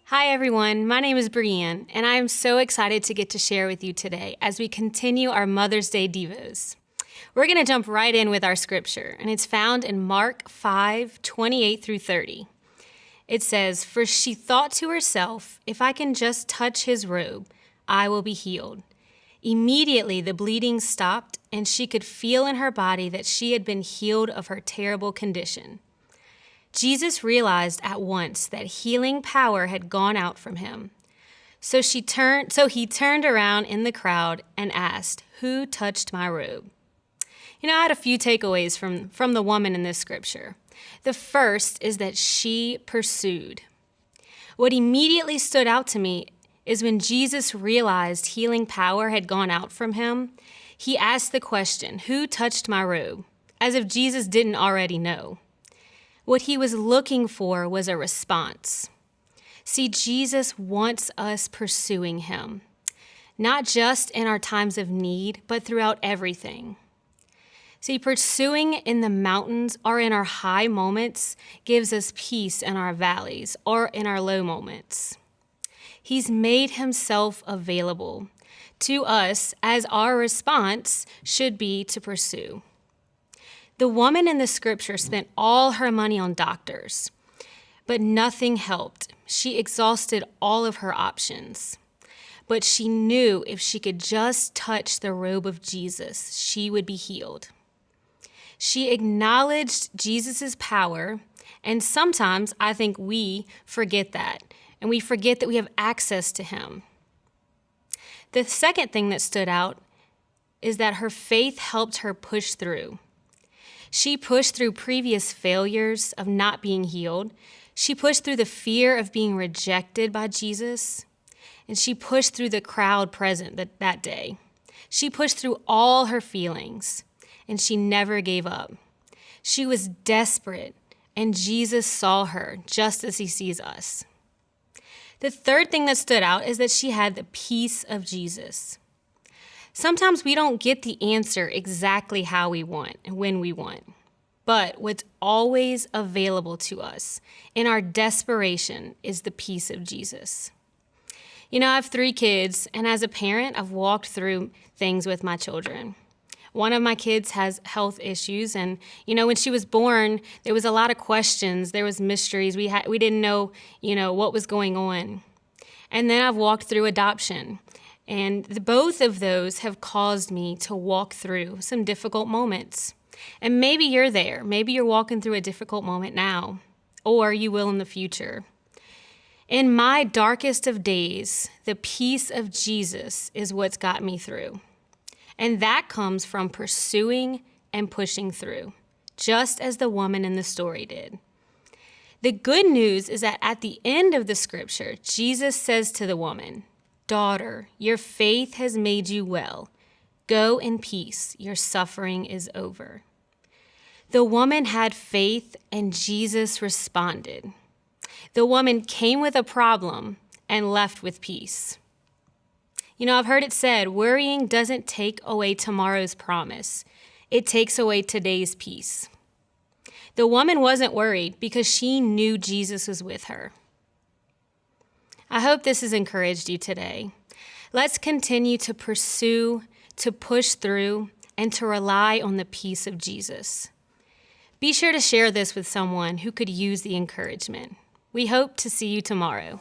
Hi everyone, my name is Brianne, and I am so excited to get to share with you today as we continue our Mother's Day Devos. We're going to jump right in with our scripture, and it's found in Mark 5:28 through 30. It says, "For she thought to herself, if I can just touch his robe, I will be healed. Immediately the bleeding stopped, and she could feel in her body that she had been healed of her terrible condition." Jesus realized at once that healing power had gone out from him. So he turned around in the crowd and asked, "Who touched my robe?" I had a few takeaways from the woman in this scripture. The first is that she pursued. What immediately stood out to me is when Jesus realized healing power had gone out from him, he asked the question, "Who touched my robe?" as if Jesus didn't already know. What he was looking for was a response. See, Jesus wants us pursuing him, not just in our times of need, but throughout everything. See, pursuing in the mountains or in our high moments gives us peace in our valleys or in our low moments. He's made himself available to us as our response should be to pursue. The woman in the scripture spent all her money on doctors, but nothing helped. She exhausted all of her options. But she knew if she could just touch the robe of Jesus, she would be healed. She acknowledged Jesus' power, and sometimes I think we forget that, and we forget that we have access to him. The second thing that stood out is that her faith helped her push through. She pushed through previous failures of not being healed. She pushed through the fear of being rejected by Jesus. And she pushed through the crowd present that day. She pushed through all her feelings, and she never gave up. She was desperate, and Jesus saw her just as he sees us. The third thing that stood out is that she had the peace of Jesus. Sometimes we don't get the answer exactly how we want and when we want. But what's always available to us in our desperation is the peace of Jesus. I have 3 kids, and as a parent, I've walked through things with my children. One of my kids has health issues, and when she was born, there was a lot of questions. There was mysteries. We didn't know, what was going on. And then I've walked through adoption. And both of those have caused me to walk through some difficult moments. And maybe you're there. Maybe you're walking through a difficult moment now, or you will in the future. In my darkest of days, the peace of Jesus is what's got me through. And that comes from pursuing and pushing through, just as the woman in the story did. The good news is that at the end of the scripture, Jesus says to the woman, "Daughter, your faith has made you well. Go in peace. Your suffering is over." The woman had faith, and Jesus responded. The woman came with a problem and left with peace. I've heard it said, worrying doesn't take away tomorrow's promise. It takes away today's peace. The woman wasn't worried because she knew Jesus was with her. I hope this has encouraged you today. Let's continue to pursue, to push through, and to rely on the peace of Jesus. Be sure to share this with someone who could use the encouragement. We hope to see you tomorrow.